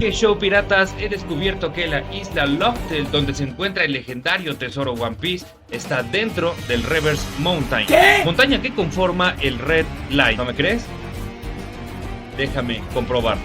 ¿Qué show, piratas? He descubierto que la isla Loftel, donde se encuentra el legendario tesoro One Piece, está dentro del Reverse Mountain. ¿Qué? Montaña que conforma el Red Line. ¿No me crees? Déjame comprobarlo.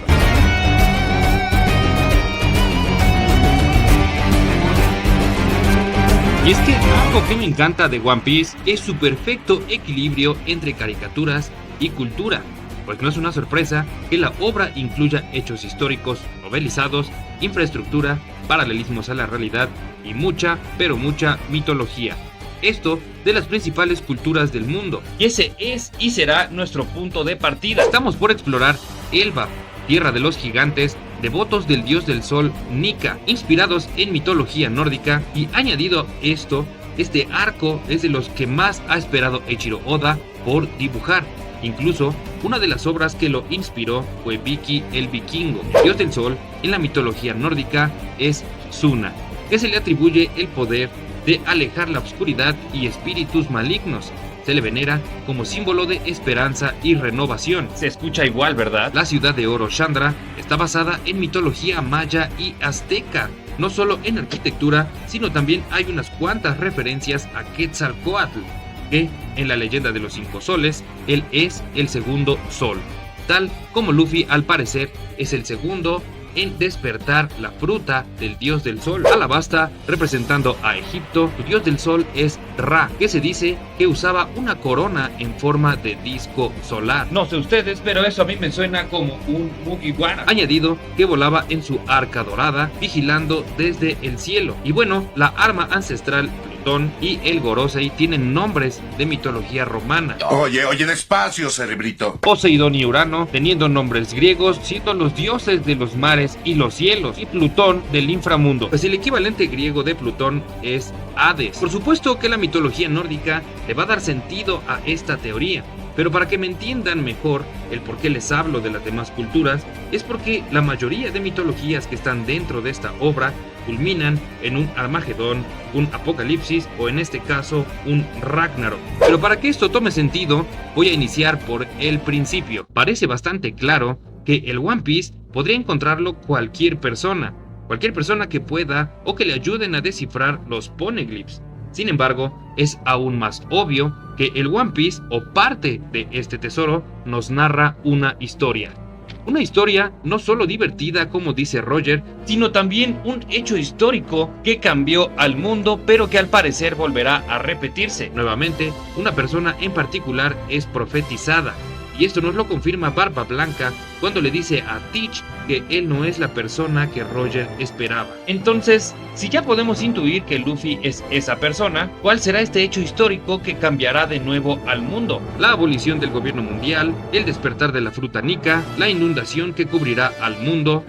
Y es que algo que me encanta de One Piece es su perfecto equilibrio entre caricaturas y cultura, pues no es una sorpresa que la obra incluya hechos históricos novelizados, infraestructura, paralelismos a la realidad y mucha, pero mucha mitología. Esto de las principales culturas del mundo. Y ese es y será nuestro punto de partida. Estamos por explorar Elbaf, tierra de los gigantes, devotos del dios del sol Nika, inspirados en mitología nórdica, y añadido esto, este arco es de los que más ha esperado Eiichiro Oda por dibujar. Incluso, una de las obras que lo inspiró fue Viki el Vikingo. El dios del sol en la mitología nórdica es Suna, que se le atribuye el poder de alejar la oscuridad y espíritus malignos. Se le venera como símbolo de esperanza y renovación. Se escucha igual, ¿verdad? La ciudad de Oro Chandra está basada en mitología maya y azteca. No solo en arquitectura, sino también hay unas cuantas referencias a Quetzalcóatl, que en la leyenda de los 5 soles, él es el segundo sol, tal como Luffy al parecer es el segundo en despertar la fruta del dios del sol. Alabasta, representando a Egipto, su dios del sol es Ra, que se dice que usaba una corona en forma de disco solar. No sé ustedes, pero eso a mí me suena como un Mugiwara. Añadido que volaba en su arca dorada, vigilando desde el cielo. Y bueno, la arma ancestral Plutón y el Gorosei tienen nombres de mitología romana. Oye, despacio, cerebrito. Poseidón y Urano teniendo nombres griegos, siendo los dioses de los mares y los cielos, y Plutón del inframundo, pues el equivalente griego de Plutón es Hades. Por supuesto que la mitología nórdica le va a dar sentido a esta teoría, pero para que me entiendan mejor el por qué les hablo de las demás culturas, es porque la mayoría de mitologías que están dentro de esta obra culminan en un Armagedón, un Apocalipsis o en este caso un Ragnarok. Pero para que esto tome sentido, voy a iniciar por el principio. Parece bastante claro que el One Piece podría encontrarlo cualquier persona que pueda o que le ayuden a descifrar los poneglyphs. Sin embargo, es aún más obvio que el One Piece o parte de este tesoro nos narra una historia. Una historia no solo divertida como dice Roger, sino también un hecho histórico que cambió al mundo, pero que al parecer volverá a repetirse. Nuevamente, una persona en particular es profetizada. Y esto nos lo confirma Barba Blanca cuando le dice a Teach que él no es la persona que Roger esperaba. Entonces, si ya podemos intuir que Luffy es esa persona, ¿cuál será este hecho histórico que cambiará de nuevo al mundo? La abolición del gobierno mundial, el despertar de la fruta Nika, la inundación que cubrirá al mundo.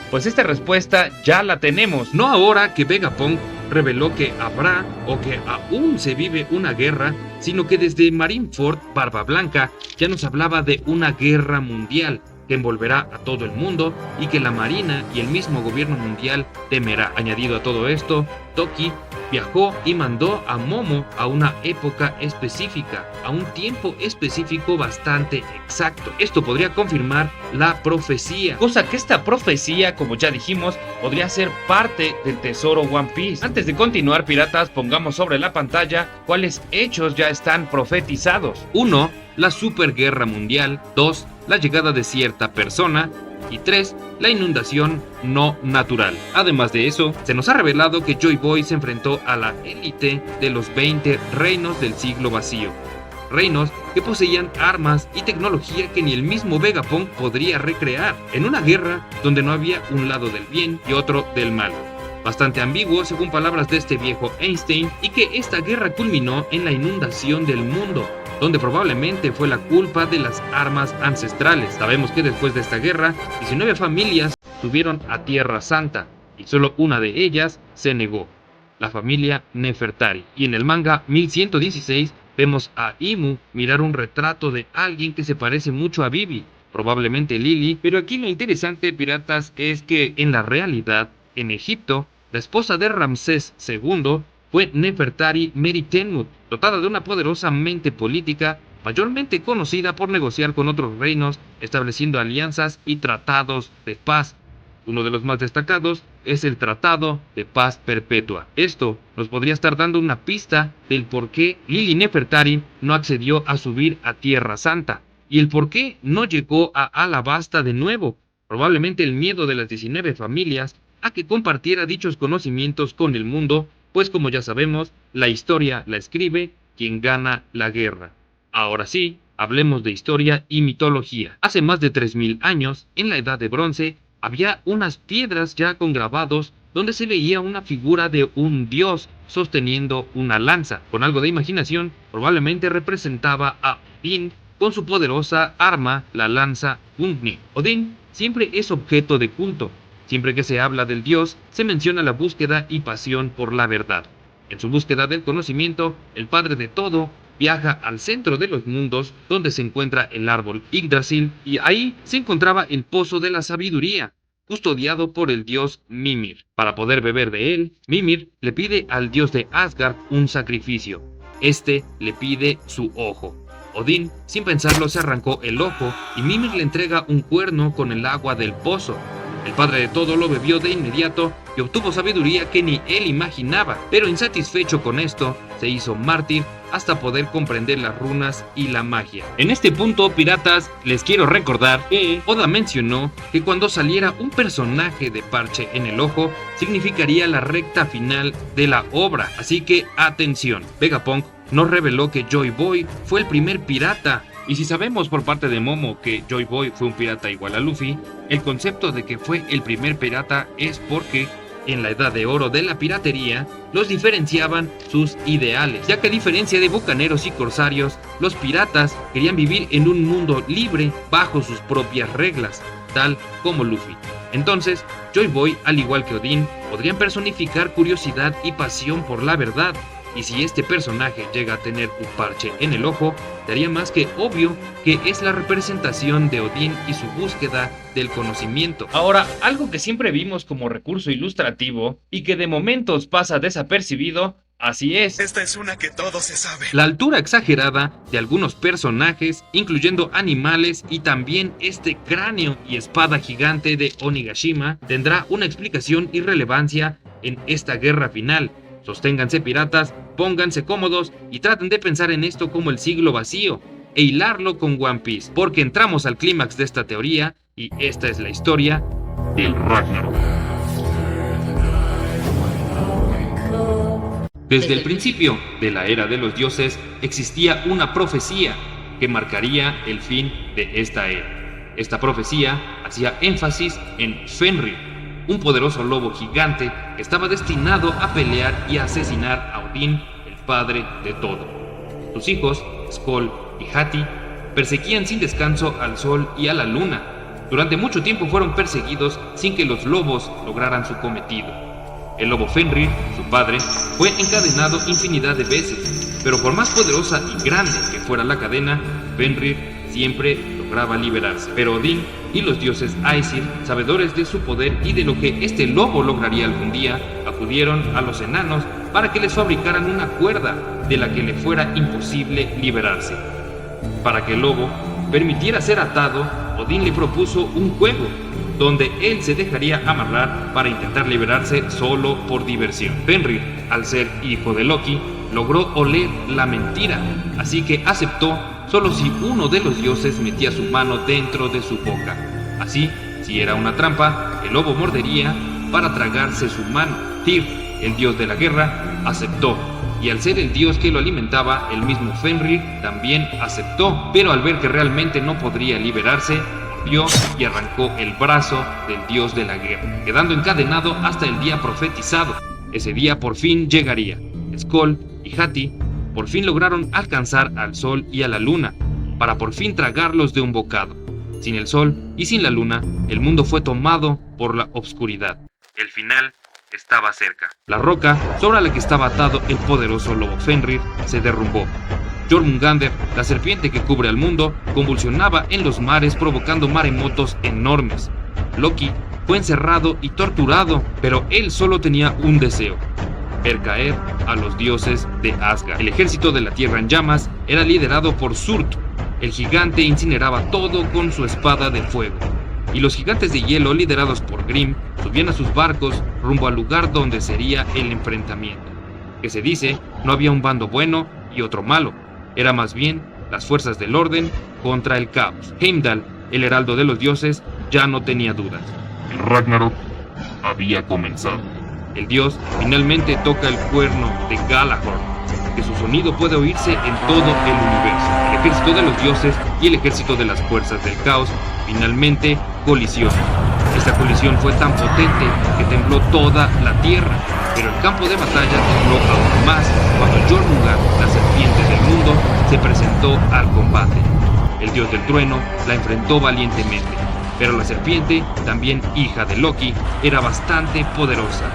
Pues esta respuesta ya la tenemos. No ahora que Vegapunk reveló que habrá o que aún se vive una guerra, sino que desde Marineford, Barba Blanca ya nos hablaba de una guerra mundial que envolverá a todo el mundo y que la marina y el mismo gobierno mundial temerá. Añadido a todo esto, Toki viajó y mandó a Momo a una época específica, a un tiempo específico bastante exacto. Esto podría confirmar la profecía. Cosa que esta profecía, como ya dijimos, podría ser parte del tesoro One Piece. Antes de continuar, piratas, pongamos sobre la pantalla cuáles hechos ya están profetizados. 1. La superguerra mundial. 2. La llegada de cierta persona. Y 3. La inundación no natural. Además de eso, se nos ha revelado que Joy Boy se enfrentó a la élite de los 20 reinos del siglo vacío. Reinos que poseían armas y tecnología que ni el mismo Vegapunk podría recrear, en una guerra donde no había un lado del bien y otro del mal. Bastante ambiguo según palabras de este viejo Einstein, y que esta guerra culminó en la inundación del mundo, donde probablemente fue la culpa de las armas ancestrales. Sabemos que después de esta guerra, 19 familias subieron a Tierra Santa, y solo una de ellas se negó, la familia Nefertari. Y en el manga 1116 vemos a Imu mirar un retrato de alguien que se parece mucho a Vivi, probablemente Lily, pero aquí lo interesante, piratas, es que en la realidad, en Egipto, la esposa de Ramsés II fue Nefertari Meritenmut, dotada de una poderosa mente política, mayormente conocida por negociar con otros reinos, estableciendo alianzas y tratados de paz. Uno de los más destacados es el Tratado de Paz Perpetua. Esto nos podría estar dando una pista del por qué Lili Nefertari no accedió a subir a Tierra Santa y el por qué no llegó a Alabasta de nuevo. Probablemente el miedo de las 19 familias a que compartiera dichos conocimientos con el mundo, pues como ya sabemos, la historia la escribe quien gana la guerra. Ahora sí, hablemos de historia y mitología. Hace más de 3000 años, en la Edad de Bronce, había unas piedras ya con grabados donde se veía una figura de un dios sosteniendo una lanza. Con algo de imaginación, probablemente representaba a Odín con su poderosa arma, la lanza Gungnir. Odín siempre es objeto de culto. Siempre que se habla del dios, se menciona la búsqueda y pasión por la verdad. En su búsqueda del conocimiento, el padre de todo viaja al centro de los mundos, donde se encuentra el árbol Yggdrasil, y ahí se encontraba el pozo de la sabiduría, custodiado por el dios Mimir. Para poder beber de él, Mimir le pide al dios de Asgard un sacrificio. Este le pide su ojo. Odín, sin pensarlo, se arrancó el ojo y Mimir le entrega un cuerno con el agua del pozo. El padre de todo lo bebió de inmediato y obtuvo sabiduría que ni él imaginaba, pero insatisfecho con esto, se hizo mártir hasta poder comprender las runas y la magia. En este punto, piratas, les quiero recordar que Oda mencionó que cuando saliera un personaje de parche en el ojo, significaría la recta final de la obra, así que atención. Vegapunk nos reveló que Joy Boy fue el primer pirata. Y si sabemos por parte de Momo que Joy Boy fue un pirata igual a Luffy, el concepto de que fue el primer pirata es porque en la edad de oro de la piratería los diferenciaban sus ideales, ya que a diferencia de bucaneros y corsarios, los piratas querían vivir en un mundo libre bajo sus propias reglas, tal como Luffy. Entonces, Joy Boy, al igual que Odín, podrían personificar curiosidad y pasión por la verdad. Y si este personaje llega a tener un parche en el ojo, sería más que obvio que es la representación de Odín y su búsqueda del conocimiento. Ahora, algo que siempre vimos como recurso ilustrativo y que de momentos pasa desapercibido, así es. Esta es una que todo se sabe. La altura exagerada de algunos personajes, incluyendo animales y también este cráneo y espada gigante de Onigashima, tendrá una explicación y relevancia en esta guerra final. Sosténganse piratas, pónganse cómodos y traten de pensar en esto como el siglo vacío e hilarlo con One Piece, porque entramos al clímax de esta teoría y esta es la historia del Ragnarok. Desde el principio de la era de los dioses existía una profecía que marcaría el fin de esta era. Esta profecía hacía énfasis en Fenrir, un poderoso lobo gigante que estaba destinado a pelear y a asesinar a Odín, el padre de todo. Sus hijos, Skoll y Hati, perseguían sin descanso al sol y a la luna. Durante mucho tiempo fueron perseguidos sin que los lobos lograran su cometido. El lobo Fenrir, su padre, fue encadenado infinidad de veces, pero por más poderosa y grande que fuera la cadena, Fenrir siempre lograba liberarse. Pero Odín y los dioses Aesir, sabedores de su poder y de lo que este lobo lograría algún día, acudieron a los enanos para que les fabricaran una cuerda de la que le fuera imposible liberarse. Para que el lobo permitiera ser atado, Odín le propuso un juego, donde él se dejaría amarrar para intentar liberarse solo por diversión. Fenrir, al ser hijo de Loki, logró oler la mentira, así que aceptó solo si uno de los dioses metía su mano dentro de su boca. Así, si era una trampa, el lobo mordería para tragarse su mano. Tyr, el dios de la guerra, aceptó, y al ser el dios que lo alimentaba, el mismo Fenrir también aceptó, pero al ver que realmente no podría liberarse, mordió y arrancó el brazo del dios de la guerra, quedando encadenado hasta el día profetizado. Ese día por fin llegaría. Skoll y Hati por fin lograron alcanzar al sol y a la luna, para por fin tragarlos de un bocado. Sin el sol y sin la luna, el mundo fue tomado por la oscuridad. El final estaba cerca. La roca sobre la que estaba atado el poderoso lobo Fenrir se derrumbó. Jormungandr, la serpiente que cubre al mundo, convulsionaba en los mares provocando maremotos enormes. Loki fue encerrado y torturado, pero él solo tenía un deseo: ver caer a los dioses de Asgard. El ejército de la tierra en llamas era liderado por Surt. El gigante incineraba todo con su espada de fuego. y los gigantes de hielo liderados por Grimm subían a sus barcos rumbo al lugar donde sería el enfrentamiento. Que se dice, no había un bando bueno y otro malo, era más bien las fuerzas del orden contra el caos. Heimdall, el heraldo de los dioses, ya no tenía dudas. El Ragnarok había comenzado. El dios finalmente toca el cuerno de Gjallarhorn, que su sonido puede oírse en todo el universo. El ejército de los dioses y el ejército de las fuerzas del caos finalmente colisionan. Esta colisión fue tan potente que tembló toda la tierra, pero el campo de batalla tembló aún más cuando Jormungand, la serpiente del mundo, se presentó al combate. El dios del trueno la enfrentó valientemente, pero la serpiente, también hija de Loki, era bastante poderosa.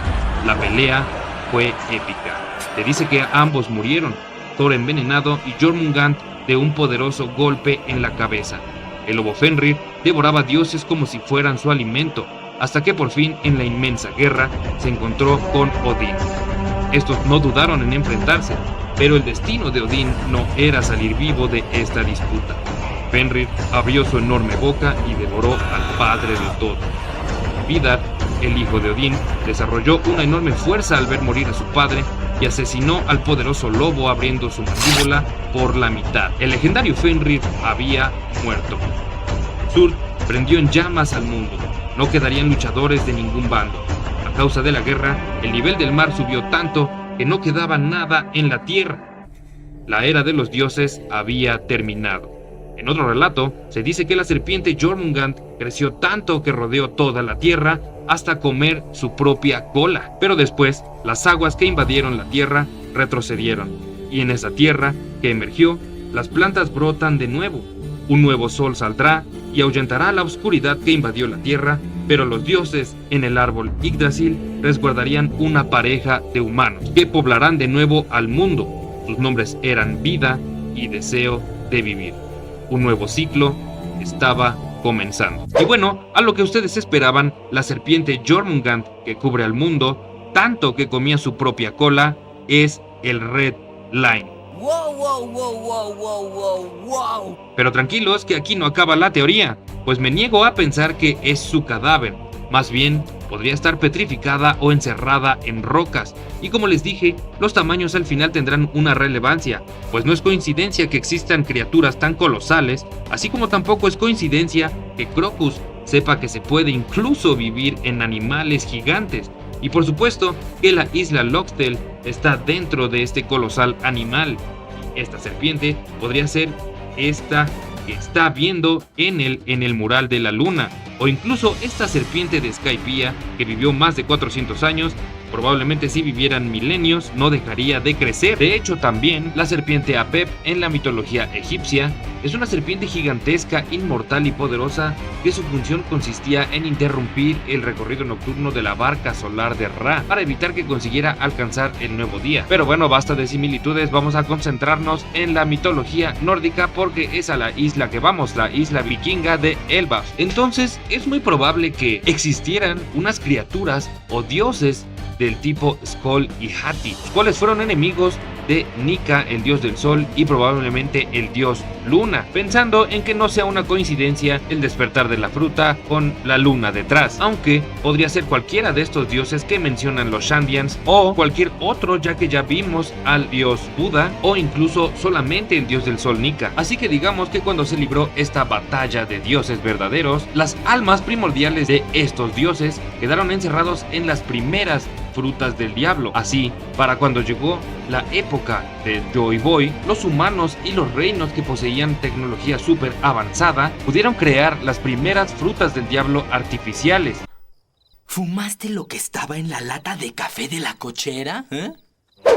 La pelea fue épica. Se dice que ambos murieron, Thor envenenado y Jormungand de un poderoso golpe en la cabeza. El lobo Fenrir devoraba dioses como si fueran su alimento, hasta que por fin en la inmensa guerra se encontró con Odín. Estos no dudaron en enfrentarse, pero el destino de Odín no era salir vivo de esta disputa. Fenrir abrió su enorme boca y devoró al padre de todos. Vidar, el hijo de Odín, desarrolló una enorme fuerza al ver morir a su padre y asesinó al poderoso lobo abriendo su mandíbula por la mitad. El legendario Fenrir había muerto. Surd prendió en llamas al mundo. No quedarían luchadores de ningún bando. A causa de la guerra, el nivel del mar subió tanto que no quedaba nada en la tierra. La era de los dioses había terminado. En otro relato, se dice que la serpiente Jormungand creció tanto que rodeó toda la tierra hasta comer su propia cola. Pero después, las aguas que invadieron la tierra retrocedieron, y en esa tierra que emergió, las plantas brotan de nuevo. Un nuevo sol saldrá y ahuyentará la oscuridad que invadió la tierra, pero los dioses en el árbol Yggdrasil resguardarían una pareja de humanos que poblarán de nuevo al mundo. Sus nombres eran Vida y Deseo de Vivir. Un nuevo ciclo estaba comenzando. Y bueno, a lo que ustedes esperaban, la serpiente Jormungand, que cubre al mundo, tanto que comía su propia cola, es el Red Line. Wow, wow, wow, wow, wow, wow, wow. Pero tranquilos que aquí no acaba la teoría, pues me niego a pensar que es su cadáver. Más bien, podría estar petrificada o encerrada en rocas. Y como les dije, los tamaños al final tendrán una relevancia, pues no es coincidencia que existan criaturas tan colosales, así como tampoco es coincidencia que Crocus sepa que se puede incluso vivir en animales gigantes. Y por supuesto que la isla Loxtel está dentro de este colosal animal. Esta serpiente podría ser esta que está viendo en el mural de la luna, o incluso esta serpiente de Skypiea que vivió más de 400 años. Probablemente si vivieran milenios no dejaría de crecer. De hecho, también la serpiente Apep en la mitología egipcia es una serpiente gigantesca, inmortal y poderosa que su función consistía en interrumpir el recorrido nocturno de la barca solar de Ra para evitar que consiguiera alcanzar el nuevo día. Pero bueno, basta de similitudes, vamos a concentrarnos en la mitología nórdica porque es a la isla que vamos, la isla vikinga de Elbaf. Entonces es muy probable que existieran unas criaturas o dioses del tipo Skoll y Hati, los cuales fueron enemigos de Nika, el dios del sol, y probablemente el dios luna, pensando en que no sea una coincidencia el despertar de la fruta con la luna detrás, aunque podría ser cualquiera de estos dioses que mencionan los Shandians o cualquier otro, ya que ya vimos al dios Buda o incluso solamente el dios del sol Nika. Así que digamos que cuando se libró esta batalla de dioses verdaderos, las almas primordiales de estos dioses quedaron encerrados en las primeras frutas del diablo. Así, para cuando llegó la época de Joy Boy, los humanos y los reinos que poseían tecnología súper avanzada pudieron crear las primeras frutas del diablo artificiales. ¿Fumaste lo que estaba en la lata de café de la cochera?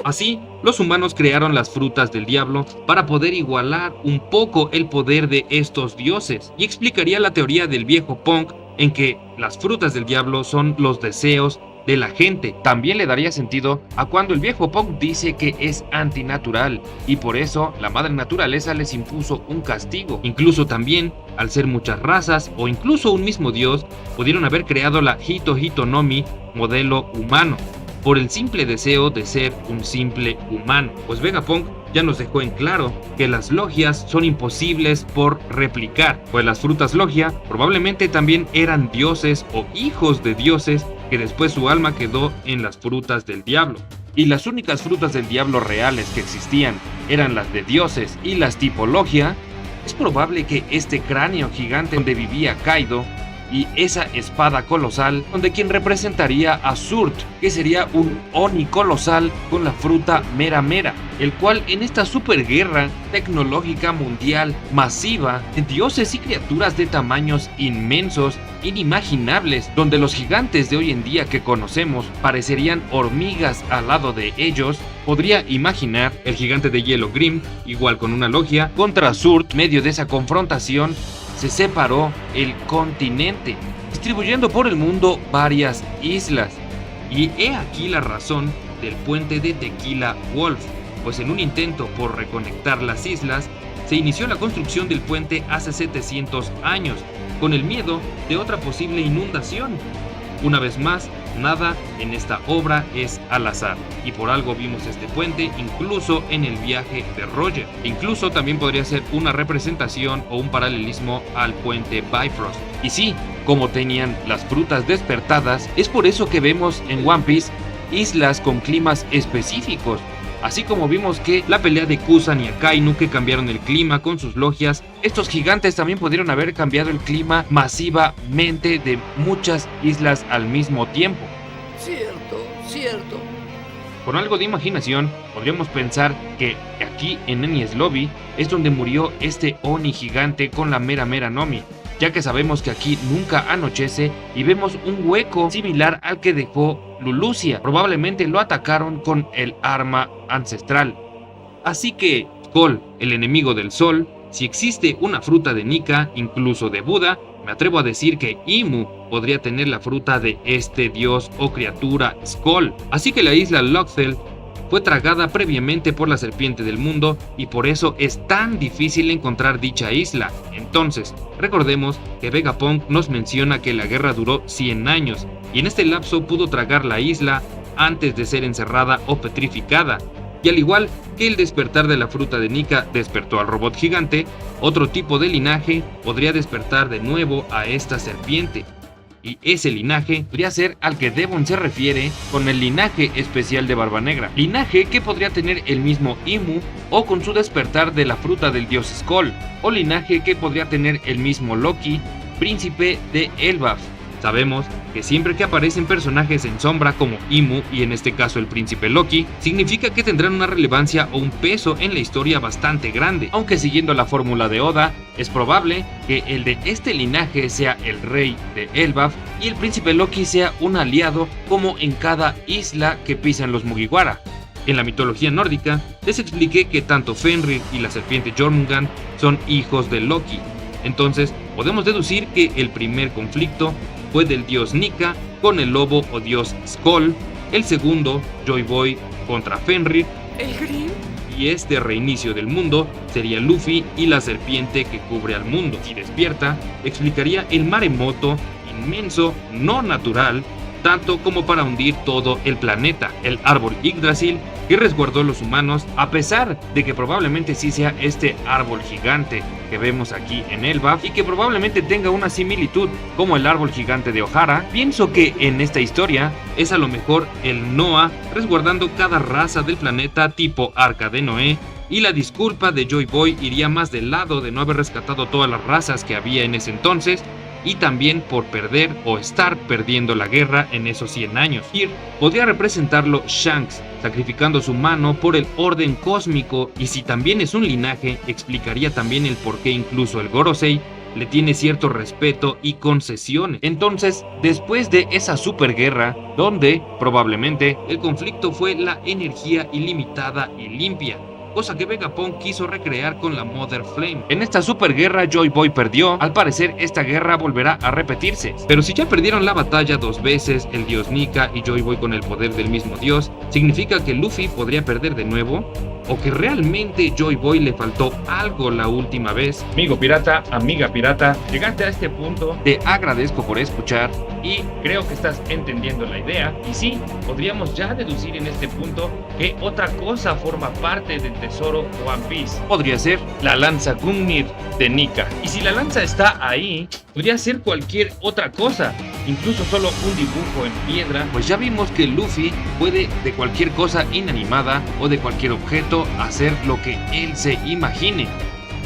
Así, los humanos crearon las frutas del diablo para poder igualar un poco el poder de estos dioses, y explicaría la teoría del viejo punk en que las frutas del diablo son los deseos de la gente. También le daría sentido a cuando el viejo punk dice que es antinatural y por eso la madre naturaleza les impuso un castigo. Incluso también, al ser muchas razas o incluso un mismo dios, pudieron haber creado la Hito Hito no Mi, modelo humano. por el simple deseo de ser un simple humano. Pues Vegapunk ya nos dejó en claro que las logias son imposibles por replicar, pues las frutas logia probablemente también eran dioses o hijos de dioses que después su alma quedó en las frutas del diablo. Y las únicas frutas del diablo reales que existían eran las de dioses y las tipo logia. Es probable que este cráneo gigante donde vivía Kaido y esa espada colosal donde quien representaría a Zurt, que sería un Oni colosal con la fruta Mera Mera, el cual en esta superguerra tecnológica mundial masiva de dioses y criaturas de tamaños inmensos, inimaginables, donde los gigantes de hoy en día que conocemos parecerían hormigas al lado de ellos, podría imaginar el gigante de hielo Grimm, igual con una logia, contra Zurt. Medio de esa confrontación se separó el continente, distribuyendo por el mundo varias islas. Y he aquí la razón del puente de Tequila Wolf, pues en un intento por reconectar las islas, se inició la construcción del puente hace 700 años, con el miedo de otra posible inundación. Una vez más, nada en esta obra es al azar, y por algo vimos este puente incluso en el viaje de Roger. Incluso también podría ser una representación o un paralelismo al puente Bifrost. Y sí, como tenían las frutas despertadas, es por eso que vemos en One Piece islas con climas específicos. Así como vimos que la pelea de Kusan y Akainu que cambiaron el clima con sus logias, estos gigantes también pudieron haber cambiado el clima masivamente de muchas islas al mismo tiempo. Cierto. Con algo de imaginación, podríamos pensar que aquí en Enies Lobby es donde murió este Oni gigante con la Mera Mera Nomi, ya que sabemos que aquí nunca anochece y vemos un hueco similar al que dejó Lulusia. Probablemente lo atacaron con el arma ancestral. Así que Skoll, el enemigo del sol, si existe una fruta de Nika, incluso de Buda, me atrevo a decir que Imu podría tener la fruta de este dios o criatura Skoll. Así que la isla Loxel fue tragada previamente por la serpiente del mundo y por eso es tan difícil encontrar dicha isla. Entonces, recordemos que Vegapunk nos menciona que la guerra duró 100 años y en este lapso pudo tragar la isla antes de ser encerrada o petrificada. Y al igual que el despertar de la fruta de Nika despertó al robot gigante, otro tipo de linaje podría despertar de nuevo a esta serpiente. Y ese linaje podría ser al que Devon se refiere con el linaje especial de Barba Negra, linaje que podría tener el mismo Imu o con su despertar de la fruta del dios Skoll, o linaje que podría tener el mismo Loki, príncipe de Elbaf. Sabemos que siempre que aparecen personajes en sombra como Imu y en este caso el príncipe Loki, significa que tendrán una relevancia o un peso en la historia bastante grande, aunque siguiendo la fórmula de Oda, es probable que el de este linaje sea el rey de Elbaf y el príncipe Loki sea un aliado como en cada isla que pisan los Mugiwara. En la mitología nórdica, les expliqué que tanto Fenrir y la serpiente Jormungand son hijos de Loki, entonces podemos deducir que el primer conflicto fue del dios Nika con el lobo o dios Skoll, el segundo, Joy Boy contra Fenrir, ¿El Grimm? y este reinicio del mundo sería Luffy y la serpiente que cubre al mundo. Si despierta, explicaría el maremoto inmenso, no natural, tanto como para hundir todo el planeta, el árbol Yggdrasil que resguardó a los humanos, a pesar de que probablemente sí sea este árbol gigante que vemos aquí en Elbaf y que probablemente tenga una similitud como el árbol gigante de Ohara. Pienso que en esta historia es a lo mejor el Noah resguardando cada raza del planeta tipo Arca de Noé, y la disculpa de Joy Boy iría más del lado de no haber rescatado todas las razas que había en ese entonces, y también por perder o estar perdiendo la guerra en esos 100 años. Here podría representarlo Shanks, sacrificando su mano por el orden cósmico, y si también es un linaje, explicaría también el por qué incluso el Gorosei le tiene cierto respeto y concesiones. Entonces, después de esa superguerra, donde probablemente el conflicto fue la energía ilimitada y limpia, cosa que Vegapunk quiso recrear con la Mother Flame. En esta superguerra Joy Boy perdió, al parecer esta guerra volverá a repetirse. Pero si ya perdieron la batalla 2 veces, el dios Nika y Joy Boy con el poder del mismo dios, ¿significa que Luffy podría perder de nuevo? ¿O que realmente Joy Boy le faltó algo la última vez? Amigo pirata, amiga pirata, llegaste a este punto, Te agradezco por escuchar. y creo que estás entendiendo la idea. Y sí, podríamos ya deducir en este punto que otra cosa forma parte del tesoro One Piece. Podría ser. La lanza Gungnir de Nika. Y si la lanza está ahí, podría ser cualquier otra cosa, incluso solo un dibujo en piedra. Pues ya vimos que Luffy puede de cualquier cosa inanimada o de cualquier objeto hacer lo que él se imagine.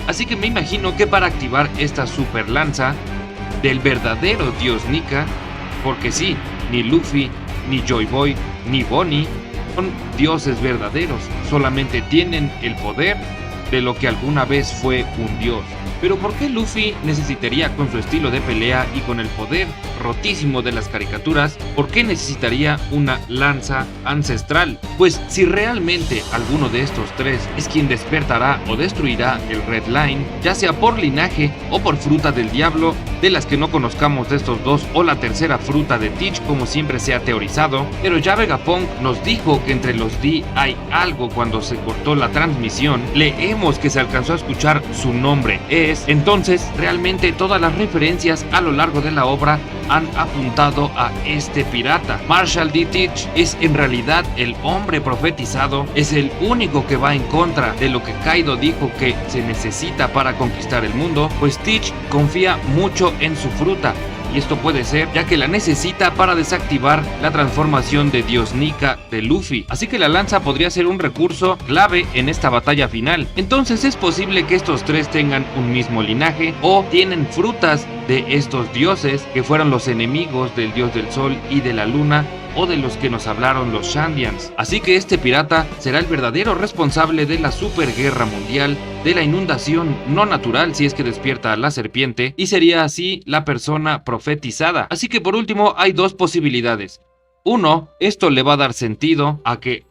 Así que me imagino que para activar esta super lanza del verdadero dios Nika, porque sí, ni Luffy, ni Joy Boy, ni Bonnie son dioses verdaderos, solamente tienen el poder de lo que alguna vez fue un dios. Pero ¿por qué Luffy necesitaría, con su estilo de pelea y con el poder rotísimo de las caricaturas, por qué necesitaría una lanza ancestral? Pues si realmente alguno de estos tres es quien despertará o destruirá el Red Line, ya sea por linaje o por fruta del diablo, de las que no conozcamos de estos dos, o la tercera fruta de Teach, como siempre se ha teorizado, pero ya Vegapunk nos dijo que entre los D hay algo. Cuando se cortó la transmisión, leemos que se alcanzó a escuchar su nombre. Entonces, realmente todas las referencias a lo largo de la obra han apuntado a este pirata. Marshall D. Teach es en realidad el hombre profetizado, es el único que va en contra de lo que Kaido dijo que se necesita para conquistar el mundo, pues Teach confía mucho en su fruta. Y esto puede ser ya que la necesita para desactivar la transformación de Dios Nika de Luffy. Así que la lanza podría ser un recurso clave en esta batalla final. Entonces es posible que estos tres tengan un mismo linaje o tienen frutas de estos dioses que fueron los enemigos del dios del sol y de la luna, o de los que nos hablaron los Shandians. Así que este pirata será el verdadero responsable de la superguerra mundial, de la inundación no natural si es que despierta a la serpiente, y sería así la persona profetizada. Así que por último hay dos posibilidades. Uno, esto le va a dar sentido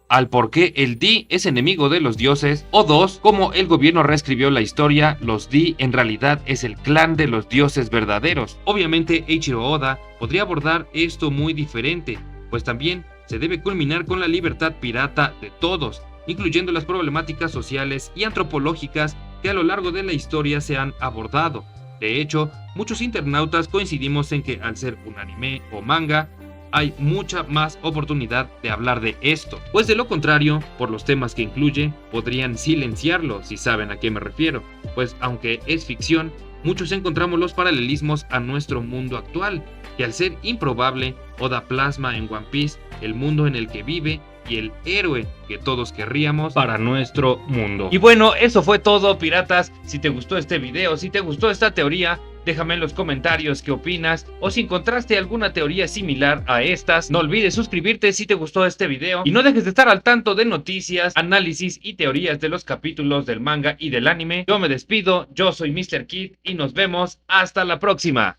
al por qué el D es enemigo de los dioses. O dos, como el gobierno reescribió la historia, los D en realidad es el clan de los dioses verdaderos. Obviamente Eiichiro Oda podría abordar esto muy diferente, pues también se debe culminar con la libertad pirata de todos, incluyendo las problemáticas sociales y antropológicas que a lo largo de la historia se han abordado. De hecho, muchos internautas coincidimos en que al ser un anime o manga, hay mucha más oportunidad de hablar de esto, pues de lo contrario, por los temas que incluye, podrían silenciarlo, si saben a qué me refiero, pues aunque es ficción, muchos encontramos los paralelismos a nuestro mundo actual, que al ser improbable, Oda plasma en One Piece el mundo en el que vive y el héroe que todos querríamos para nuestro mundo. Y bueno, eso fue todo, piratas. Si te gustó este video, si te gustó esta teoría, déjame en los comentarios qué opinas, o si encontraste alguna teoría similar a estas. No olvides suscribirte si te gustó este video, y no dejes de estar al tanto de noticias, análisis y teorías de los capítulos del manga y del anime. Yo me despido, yo soy Mr. Kid y nos vemos hasta la próxima.